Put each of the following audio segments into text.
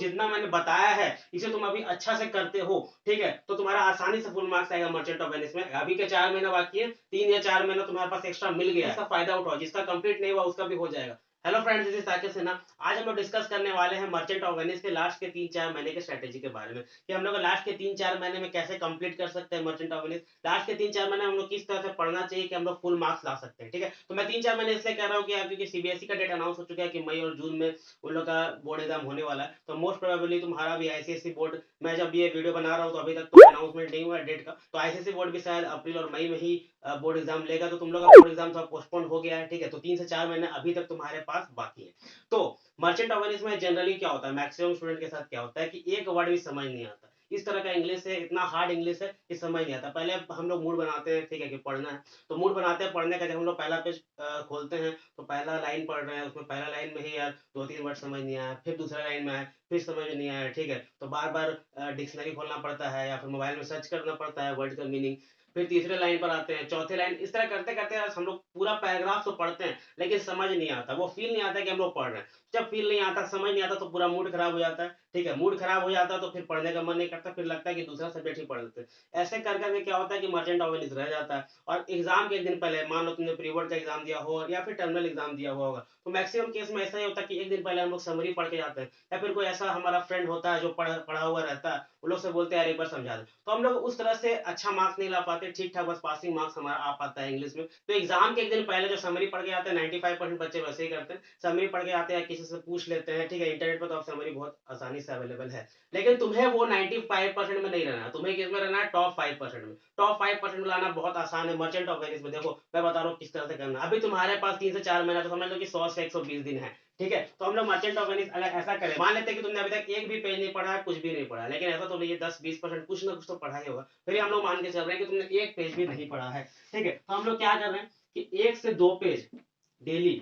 जितना मैंने बताया है इसे तुम अभी अच्छा से करते हो, ठीक है, तो तुम्हारा आसानी से फुल मार्क्स आएगा मर्चेंट ऑफ वेनिस में। अभी के 4 महीना बाकी है, 3 या 4 महीना तुम्हारे पास एक्स्ट्रा मिल गया है, इसका फायदा उठाओ, जिसका कंप्लीट नहीं हुआ उसका भी हो जाएगा। Hello friends, this is Saket Sinha. आज हम लोग डिस्कस करने वाले हैं मर्चेंट ऑफ वेनिस के लास्ट के 3-4 महीने के स्ट्रेटेजी के बारे में, कि हम लोग लास्ट के 3-4 महीने में कैसे कंप्लीट कर सकते हैं मर्चेंट ऑफ वेनिस। लास्ट के 3-4 महीने हम लोग किस तरह से पढ़ना चाहिए कि हम लोग फुल मार्क्स ला सकते हैं, ठीक है। तो मैं 3-4 महीने इसलिए कह रहा हूँ कि क्योंकि सीबीएसई का डेट अनाउंस हो चुका है कि मई और जून में उन लोग का बोर्ड एग्जाम होने वाला है, तो मोस्ट प्रोबेबली तुम्हारा भी आईसीएसई बोर्ड, मैं जब ये वीडियो बना रहा हूँ तो अभी तक तो अनाउंसमेंट नहीं हुआ है डेट का, तो आईसीएसई बोर्ड भी शायद अप्रैल और मई में ही बोर्ड एग्जाम लेगा, तो तुम लोग का बोर्ड एग्जाम थोड़ा पोस्टपोन हो गया है, ठीक है। तो 3 से 4 महीने अभी तक तुम्हारे पास बाकी है। तो मर्चेंट ऑफ वेनिस में जनरली क्या होता है, मैक्सिमम स्टूडेंट के साथ क्या होता है कि एक वर्ड भी समझ नहीं आता। इस तरह का इंग्लिश है, इतना हार्ड इंग्लिश है कि समझ नहीं आता। पहले हम लोग मूड बनाते हैं, ठीक है, कि पढ़ना है, तो मूड बनाते हैं पढ़ने का। जब हम लोग पहला पेज खोलते हैं तो पहला लाइन पढ़ रहे हैं, उसमें पहला लाइन में ही यार 2-3 वर्ड समझ नहीं आया, फिर दूसरा लाइन में आया, फिर समझ में नहीं आया, ठीक है, तो बार बार डिक्शनरी खोलना पड़ता है या फिर मोबाइल में सर्च करना पड़ता है वर्ड का मीनिंग। फिर तीसरे लाइन पर आते हैं, चौथे लाइन, इस तरह करते करते हम लोग पूरा पैराग्राफ तो पढ़ते हैं लेकिन समझ नहीं आता, वो फील नहीं आता कि हम लोग पढ़ रहे हैं। जब फील नहीं आता, समझ नहीं आता, तो पूरा मूड खराब हो जाता है, ठीक है। मूड खराब हो जाता है तो फिर पढ़ने का मन नहीं करता, फिर लगता है कि दूसरा सब्जेक्ट ही पढ़ लेते हैं। ऐसे कर करके क्या होता है कि मर्चेंट ऑफ वेनिस रह जाता है। और एग्जाम के एक दिन पहले, मान लो तुमने प्री बोर्ड का एग्जाम दिया हो या फिर टर्मिनल एग्जाम दिया हुआ होगा, तो मैक्सिमम केस में ऐसा ही होता है कि एक दिन पहले हम लोग समरी पढ़ के जाते हैं, या फिर कोई ऐसा हमारा फ्रेंड होता है जो पढ़ा हुआ रहता है, वो लोग से बोलते हैं यार एक बार समझा दे, तो हम लोग उस तरह से अच्छा मार्क्स नहीं ला पाते, ठीक ठाक बस पासिंग मार्क्स हमारा आ पाता है इंग्लिश में। तो एग्जाम के एक दिन पहले जो समरी पढ़ के आते हैं, 95% बच्चे वैसे ही करते हैं, समरी पढ़ के आते हैं, किसी से पूछ लेते हैं, ठीक है। इंटरनेट पर तो अब समरी बहुत आसानी से अवेलेबल है, लेकिन तुम्हें वो 95% में नहीं रहना, तुम्हें किस में रहना है, टॉप 5% में। टॉप 5% में लाना बहुत आसान है मर्चेंट ऑफ वेनिस में। देखो मैं बता रहा हूँ किस तरह से करना। अभी तुम्हारे पास 3 से 4 महीना, तो समझ लो कि 100 से 120 दिन है, ठीक है। तो हम लोग मर्चेंट ऑफ वेनिस अगर ऐसा करें, मान लेते हैं कि तुमने अभी तक एक भी पेज नहीं पढ़ा है, कुछ भी नहीं पढ़ा है, लेकिन ऐसा तो नहीं है, 10-20% कुछ ना कुछ तो पढ़ा ही होगा, फिर हम लोग मान के चल रहे हैं कि तुमने एक पेज भी नहीं पढ़ा है, ठीक है। तो हम लोग क्या कर रहे हैं कि 1 से 2 पेज डेली,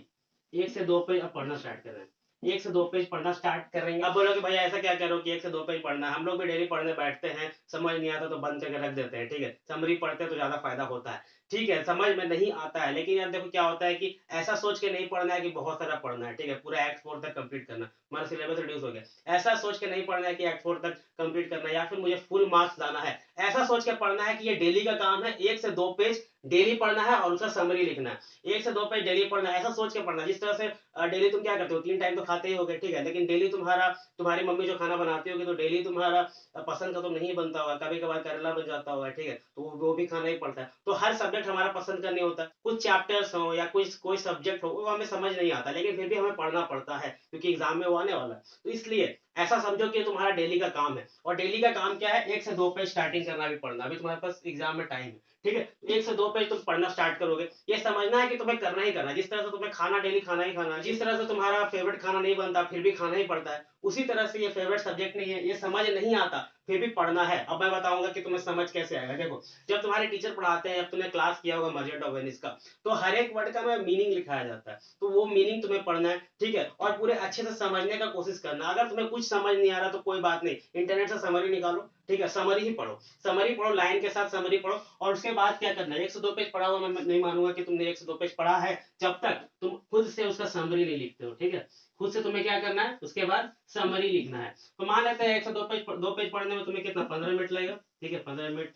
1 से 2 पेज अब पढ़ना स्टार्ट कर रहे हैं। 1 से 2 पेज पढ़ना स्टार्ट करेंगे। अब बोलोगे भैया ऐसा क्या करो कि 1 से 2 पेज पढ़ना है, हम लोग भी डेली पढ़ने बैठते हैं, समझ नहीं आता तो बंद करके रख देते हैं, ठीक है। समरी पढ़ते हैं तो ज्यादा फायदा होता है, ठीक है। समझ में नहीं आता है, लेकिन यार देखो क्या होता है कि ऐसा सोच के नहीं पढ़ना है कि बहुत सारा पढ़ना है, ठीक है, पूरा एक्ट 4 तक कंप्लीट करना, हमारा सिलेबस रिड्यूस हो गया। ऐसा सोच के नहीं पढ़ना है कि एक्ट 4 तक कंप्लीट करना है या फिर मुझे फुल मार्क्स लाना है। ऐसा सोच के पढ़ना है कि ये डेली का काम है, 1 से 2 पेज डेली पढ़ना है और उसका समरी लिखना है। 1 से 2 पेज डेली पढ़ना है, ऐसा सोच के पढ़ना। जिस तरह से डेली तुम क्या करते हो, 3 टाइम तो खाते ही होगे, ठीक है, लेकिन डेली तुम्हारी मम्मी जो खाना बनाती होगी तो डेली तुम्हारा पसंद का तो नहीं बनता होगा, कभी कभार करेला बन जाता होगा, ठीक है, तो वो भी खाना ही पड़ता है। तो हर सब्जेक्ट हमारा पसंद का नहीं होता। कुछ चैप्टर्स हो या कोई सब्जेक्ट हो वो हमें समझ नहीं आता, लेकिन फिर भी हमें पढ़ना पड़ता है क्योंकि एग्जाम में वो आने वाला है। तो इसलिए ऐसा समझो कि तुम्हारा डेली का काम है, और डेली का काम क्या है, 1 से 2 पेज स्टार्टिंग करना भी पढ़ना। अभी तुम्हारे पास एग्जाम में टाइम है, ठीक है, 1 से 2 पेज तुम पढ़ना स्टार्ट करोगे। ये समझना है कि तुम्हें करना ही करना है। जिस तरह से तुम्हें खाना डेली खाना ही खाना है, जिस तरह से तुम्हारा फेवरेट खाना नहीं बनता फिर भी खाना ही पड़ता है, उसी तरह से ये फेवरेट सब्जेक्ट नहीं है, ये समझ नहीं आता फिर भी पढ़ना है। अब मैं बताऊंगा कि तुम्हें समझ कैसे आएगा। देखो जब तुम्हारे टीचर पढ़ाते हैं, जब तुमने क्लास किया होगा मर्चेंट ऑफ वेनिस का, तो हर एक वर्ड का मीनिंग लिखाया जाता है, तो वो मीनिंग तुम्हें पढ़ना है, ठीक है, और पूरे अच्छे से समझने का कोशिश करना। अगर तुम्हें कुछ समझ नहीं आ रहा तो कोई बात नहीं, इंटरनेट से समरी निकालो, ठीक है, समरी ही पढ़ो, समरी पढ़ो, लाइन के साथ समरी पढ़ो। और उसके बाद क्या करना है, 1 से 2 पेज पढ़ा हुआ मैं नहीं मानूंगा कि तुमने 1 से 2 पेज पढ़ा है जब तक तुम खुद से उसका समरी नहीं लिखते हो, ठीक है। खुद से तुम्हें क्या करना है, उसके बाद समरी लिखना है। तो मान लेते हैं 1 से 2 पेज पढ़ने में तुम्हें कितना, 15 मिनट लगेगा, ठीक है, 15 मिनट,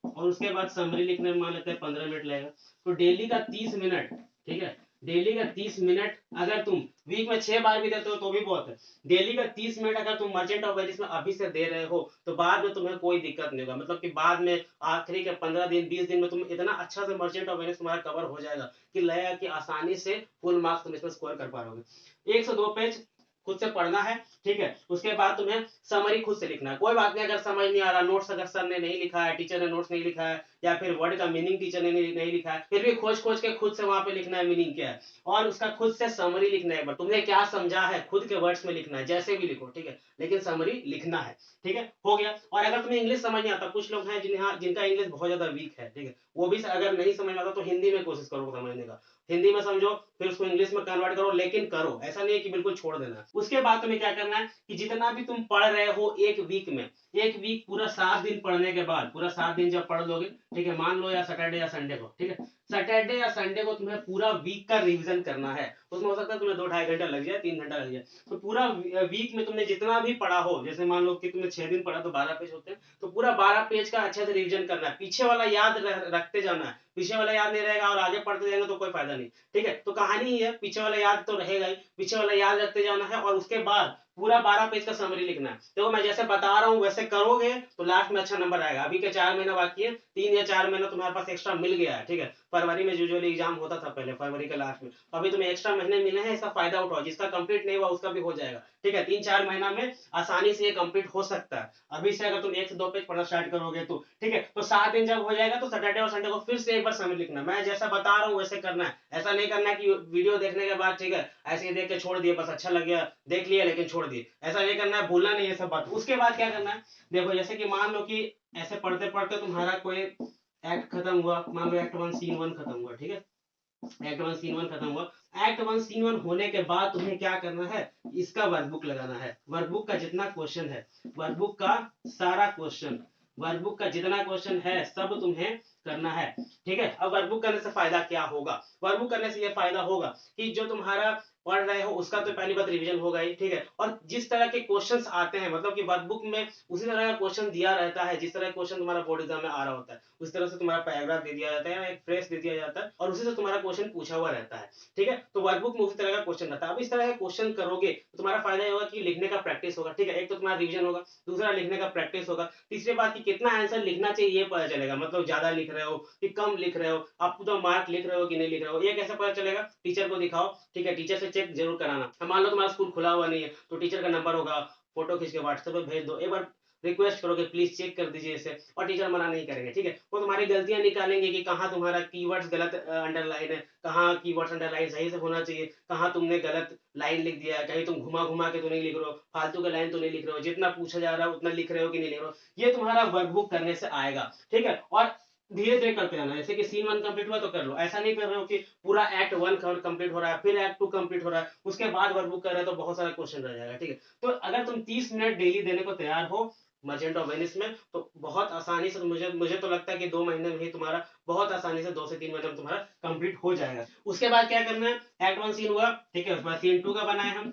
और उसके बाद समरी लिखने में मान लेते हैं 15 मिनट लगेगा। तो डेली का 30 मिनट, ठीक है, डेली का 30 मिनट, अगर तुम वीक में 6 बार भी देते हो तो भी बहुत है। डेली का 30 मिनट अगर तुम मर्चेंट ऑफ वेनिस में अभी से दे रहे हो तो बाद में तुम्हें कोई दिक्कत नहीं होगा, मतलब कि बाद में आखिरी के 15 दिन 20 दिन में तुम इतना अच्छा से मर्चेंट ऑफ वेनिस तुम्हारा कवर हो जाएगा कि लगेगा कि आसानी से फुल मार्क्स तुम इसमें स्कोर कर पाओगे। 1 से 2 पेज खुद से पढ़ना है, ठीक है, उसके बाद तुम्हें समरी खुद से लिखना है। कोई बात नहीं अगर समझ नहीं आ रहा, नोट्स अगर सर ने नहीं लिखा है, टीचर ने नोट्स नहीं लिखा है, या फिर वर्ड का मीनिंग टीचर ने नहीं लिखा है, फिर भी खोज खोज के खुद से वहां पे लिखना है मीनिंग क्या है, और उसका खुद से समरी लिखना है। तुमने क्या समझा है खुद के वर्ड्स में लिखना है, जैसे भी लिखो, ठीक है, लेकिन समरी लिखना है, ठीक है, हो गया। और अगर तुम्हें इंग्लिश समझ नहीं आता, कुछ लोग हैं जिनका इंग्लिश बहुत ज्यादा वीक है, ठीक है, वो भी अगर नहीं समझ में आता तो हिंदी में कोशिश करो समझने का, हिंदी में समझो, फिर उसको इंग्लिश में कन्वर्ट करो, लेकिन करो, ऐसा नहीं है कि बिल्कुल छोड़ देना। उसके बाद तुम्हें क्या करना है कि जितना भी तुम पढ़ रहे हो एक वीक में, एक वीक पूरा 7 दिन पढ़ने के बाद, पूरा 7 दिन जब पढ़ लोगे, ठीक है, मान लो या सैटरडे या संडे को, ठीक है, सैटरडे या संडे को तुम्हें पूरा वीक का रिवीजन करना है। उसमें हो सकता है तुम्हें 2-2.5 घंटा लग जाए, 3 घंटा लग जाए। तो पूरा वीक में तुमने जितना भी पढ़ा हो, जैसे मान लो कि तुमने 6 दिन पढ़ा तो 12 पेज होते हैं, तो पूरा 12 पेज का अच्छे से रिवीजन करना है। पीछे वाला याद रखते जाना है, पीछे वाला याद नहीं रहेगा और आगे पढ़ते जाएंगे तो कोई फायदा नहीं। ठीक है, तो कहानी ही है, पीछे वाला याद तो रहेगा ही, पीछे वाला याद रखते जाना है और उसके बाद पूरा 12 पेज का समरी लिखना है। देखो मैं जैसे बता रहा हूँ वैसे करोगे तो लास्ट में अच्छा नंबर आएगा। अभी के 4 महीना बाकी है, 3 या 4 महीना तुम्हारे पास एक्स्ट्रा मिल गया है। ठीक है, फरवरी में यूजुअली एग्जाम होता था पहले, फरवरी के लास्ट में, अभी तुम्हें एक्स्ट्रा महीने मिले हैं, इसका फायदा उठाओ। जिसका कंप्लीट नहीं हुआ उसका भी हो जाएगा। ठीक है, 3-4 महीना में आसानी से ये कंप्लीट हो सकता है। अभी से अगर तुम 1 से 2 पेज पढ़ना स्टार्ट करोगे तो ठीक है, तो 7 दिन जब हो जाएगा तो सैटरडे और संडे को फिर से एक बार समरी लिखना। मैं जैसा बता रहा हूँ वैसे करना है, ऐसा नहीं करना है कि वीडियो देखने के बाद ठीक है ऐसे ही देख के छोड़ दिए, बस अच्छा लग गया देख लिया लेकिन छोड़ दिए, ऐसा नहीं करना है, भूलना नहीं है सब बात। उसके बाद क्या करना है, देखो जैसे कि मान लो कि ऐसे पढ़ते पढ़ते तुम्हारा कोई एक्ट खत्म हुआ, मान लो एक्ट 1 सीन 1 खत्म हुआ। ठीक है, एक्ट 1 सीन 1 खत्म हुआ। एक्ट 1 सीन 1 होने के बाद तुम्हें क्या करना है, इसका वर्कबुक लगाना है। वर्कबुक का जितना क्वेश्चन है, वर्कबुक का सारा क्वेश्चन, वर्कबुक का जितना क्वेश्चन है सब तुम्हें करना है। ठीक है, अब वर्कबुक करने से फायदा क्या होगा, वर्कबुक करने से ये फायदा होगा कि जो तुम्हारा पढ़ रहे हो उसका तो पहली बात रिवीजन होगा ही। ठीक है, और जिस तरह के क्वेश्चंस आते हैं, मतलब कि वर्कबुक में उसी तरह का क्वेश्चन दिया रहता है जिस तरह का क्वेश्चन तुम्हारा बोर्ड एग्जाम में आ रहा होता है, उस तरह से तुम्हारा पैराग्राफ दे दिया जाता है, एक फ्रेज दे दिया जाता है और उसी से तुम्हारा क्वेश्चन पूछा हुआ रहता है। ठीक है, तो वर्कबुक में उसी तरह का क्वेश्चन रहता है। अब इस तरह का क्वेश्चन करोगे तो तुम्हारा फायदा ये होगा कि लिखने का प्रैक्टिस होगा। ठीक है, एक तो तुम्हारा रिवीजन होगा, दूसरा लिखने का प्रैक्टिस होगा, तीसरी बात कि कितना आंसर लिखना चाहिए ये पता चलेगा, मतलब ज्यादा लिख रहे हो कि कम लिख रहे हो, आप तो मार्क लिख रहे हो कि नहीं लिख रहे हो, ये कैसे पता चलेगा, टीचर को दिखाओ। ठीक है, टीचर से चेक जरूर कराना। मान लो तुम्हारा स्कूल खुला हुआ नहीं है तो टीचर का नंबर होगा, फोटो खींच के व्हाट्सएप पे भेज दो, एक बार रिक्वेस्ट करोगे प्लीज चेक कर दीजिए इसे, और टीचर मना नहीं करेंगे। ठीक है, वो तुम्हारी गलतियां निकालेंगे कि कहाँ तुम्हारा कीवर्ड्स गलत अंडरलाइन है, कहाँ कीवर्ड्स अंडरलाइन सही से होना चाहिए, कहाँ तुमने गलत लाइन लिख दिया है, कहीं तुम घुमा घुमा के तो नहीं लिख रहे हो, फालतू का लाइन तो नहीं लिख रहे हो, जितना पूछा जा रहा है उतना लिख रहे हो कि नहीं लिख रहे हो, ये तुम्हारा वर्कबुक करने से आएगा। ठीक है, और धीरे धीरे करते रहना, जैसे कि सीन 1 कंप्लीट हुआ तो कर लो, ऐसा नहीं कर रहे हो कि पूरा एक्ट 1 कंप्लीट हो रहा है फिर एक्ट 2 कंप्लीट हो रहा है उसके बाद वर्कबुक कर रहे हो तो बहुत सारा क्वेश्चन रह जाएगा। ठीक है, तो अगर तुम 30 मिनट डेली देने को तैयार हो मर्चेंट ऑफ वेनिस में तो बहुत आसानी से, मुझे मुझे तो लगता है कि 2 महीने में ही तुम्हारा बहुत आसानी से 2 से 3 महीने में तुम्हारा कंप्लीट हो जाएगा। उसके बाद क्या करना है, एक्ट 1 सीन हुआ, ठीक है, उसके बाद सीन 2 का बनाए हम,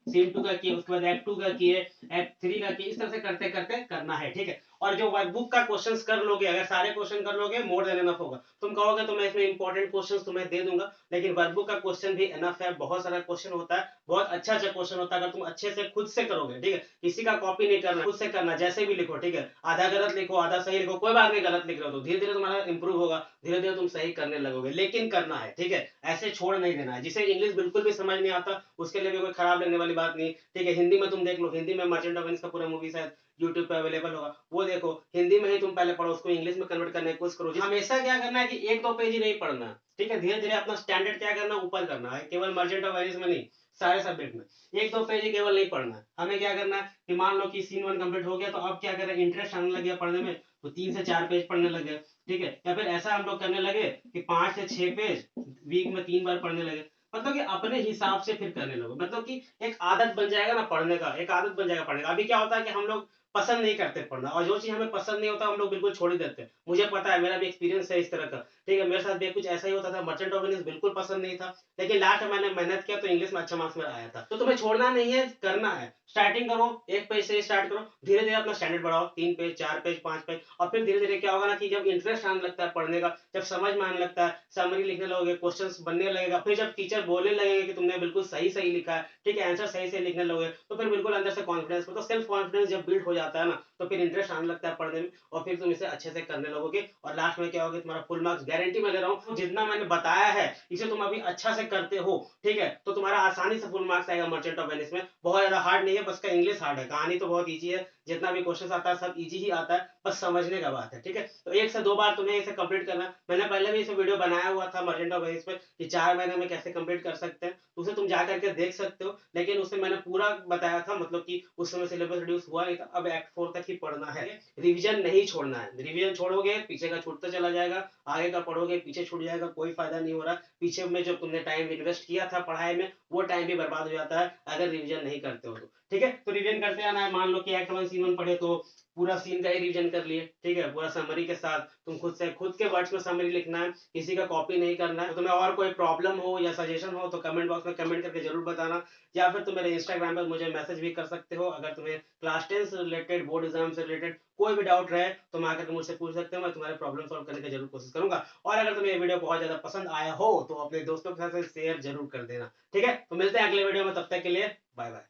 सीन 2 का किए, उसके बाद एक्ट 2 का किए, एक्ट 3 का किए, इस तरह से करते करते करना है। ठीक है, और जो वर्कबुक का क्वेश्चंस कर लोगे, अगर सारे क्वेश्चन कर लोगे मोर देन एनफ होगा। तुम कहोगे तो मैं इसमें इंपॉर्टेंट क्वेश्चंस तुम्हें दे दूंगा, लेकिन वर्कबुक का क्वेश्चन भी एनफ है, बहुत सारा क्वेश्चन होता है, बहुत अच्छा अच्छा क्वेश्चन होता है। अगर तुम अच्छे से खुद से करोगे, ठीक है, किसी का कॉपी नहीं करना, खुद से करना, जैसे भी लिखो। ठीक है, आधा गलत लिखो आधा सही लिखो, कोई बात नहीं, गलत लिख रहे हो तो धीरे धीरे तुम्हारा इंप्रूव होगा, धीरे धीरे तुम सही करने लगोगे, लेकिन करना है। ठीक है, ऐसे छोड़ नहीं देना है। जिसे इंग्लिश बिल्कुल भी समझ नहीं आता उसके लिए भी कोई खराब लगने वाली बात नहीं। ठीक है, हिंदी में तुम देख लो, हिंदी में मर्चेंट ऑफ वेनिस का पूरा मूवी शायद यूट्यूब पे अवेलेबल होगा, वो देखो, हिंदी में ही तुम पहले पढ़ो, उसको इंग्लिश में कन्वर्ट करने की कोशिश करो। हमेशा क्या करना है कि 1-2 पेज ही नहीं पढ़ना है। ठीक है, धीरे धीरे अपना स्टैंडर्ड क्या करना है, ऊपर करना है, केवल मर्चेंट ऑफ वेनिस में नहीं, सारे सब्जेक्ट में 1-2 पेज ही केवल नहीं पढ़ना है। हमें क्या करना है कि मान लो कि सीन 1 कंप्लीट हो गया तो अब क्या करें, इंटरेस्ट आने लग गया पढ़ने में तो 3 से 4 पेज पढ़ने लगे। ठीक है, या फिर ऐसा हम लोग करने लगे कि 5 से 6 पेज वीक में 3 बार पढ़ने लगे, मतलब कि अपने हिसाब से फिर करने लगो, मतलब कि एक आदत बन जाएगा ना पढ़ने का, एक आदत बन जाएगा पढ़ने का। अभी क्या होता है कि हम लोग पसंद नहीं करते पढ़ना, और जो चीज हमें पसंद नहीं होता हम लोग बिल्कुल छोड़ ही देते हैं। मुझे पता है, मेरा भी एक्सपीरियंस है इस तरह का। ठीक है, मेरे साथ भी कुछ ऐसा ही होता था, मर्चेंट ऑफ वेनिस बिल्कुल पसंद नहीं था, लेकिन लास्ट में मैंने मेहनत किया तो इंग्लिश में अच्छा मार्क्स मेरा आया था। तो तुम्हें छोड़ना नहीं है, करना है। स्टार्टिंग करो 1 पेज से स्टार्ट करो, धीरे धीरे अपना स्टैंडर्ड बढ़ाओ, 3 पेज 4 पेज 5 पेज, और फिर धीरे धीरे क्या होगा ना कि जब इंटरेस्ट आने लगता है पढ़ने का, जब समझ में आने लगता है, समरी लिखने लगोगे, क्वेश्चंस बनने लगेगा, फिर जब टीचर बोलने लगेगा कि तुमने बिल्कुल सही सही लिखा है, ठीक है, आंसर सही से लिखने लगोगे, तो फिर बिल्कुल अंदर से कॉन्फिडेंस, मतलब सेल्फ कॉन्फिडेंस जब बिल्ड हो जाता है ना तो फिर इंटरेस्ट आने लगता है पढ़ने में, और फिर तुम इसे अच्छे से करने लगोगे, और लास्ट में क्या होगा, तुम्हारा फुल मार्क्स गारंटी मैं दे रहा हूँ। जितना मैंने बताया है इसे तुम अभी अच्छा से करते हो, ठीक है, तो तुम्हारा आसानी से फुल मार्क्स आएगा मर्चेंट ऑफ वेनिस में। बहुत ज्यादा हार्ड नहीं है, बस का इंग्लिश हार्ड है, कहानी तो बहुत ईजी है, जितना भी क्वेश्चन आता है सब इजी ही आता है, बस समझने का बात है। ठीक है, तो 1 से 2 बार तुम्हें इसे कंप्लीट करना है। मैंने पहले भी इसे वीडियो बनाया हुआ था मर्चेंट ऑफ वेनिस पे कि 4 महीने में कैसे कंप्लीट कर सकते हैं, तो उसे तुम जा करके देख सकते हो, लेकिन उसमें मैंने पूरा बताया था, मतलब कि उस समय सिलेबस रिड्यूस हुआ नहीं था। अब एक्ट 4 तक ही पढ़ना है, रिवीजन नहीं छोड़ना है। रिवीजन छोड़ोगे पीछे का छूटता चला जाएगा, आगे का पढ़ोगे पीछे छूट जाएगा, कोई फायदा नहीं हो रहा। पीछे में जो तुमने टाइम इन्वेस्ट किया था पढ़ाई में वो टाइम भी बर्बाद हो जाता है अगर रिवीजन नहीं करते हो तो। ठीक है, तो रिवीजन करते आना है। मान लो कि एक्ट 1 सीन 1 पढ़े तो पूरा सीन का ही रिवीजन कर लिए, ठीक है, पूरा समरी के साथ तुम खुद के वर्ड्स में समरी लिखना है, किसी का कॉपी नहीं करना है। तो तुम्हें और कोई प्रॉब्लम हो या सजेशन हो तो कमेंट बॉक्स में कमेंट करके जरूर बताना, या फिर तुम मेरे इंस्टाग्राम पर मुझे मैसेज भी कर सकते हो। अगर तुम्हें क्लास 10 से रिलेटेड, बोर्ड एग्जाम से रिलेटेड कोई भी डाउट रहे तो मैं आकर मुझसे पूछ सकते हो, मैं तुम्हारे प्रॉब्लम सॉल्व करने की जरूर कोशिश करूंगा। और अगर तुम्हें ये वीडियो बहुत ज्यादा पसंद आया हो तो अपने दोस्तों के साथ शेयर जरूर कर देना, ठीक है। तो मिलते हैं अगले वीडियो में, तब तक के लिए बाय बाय।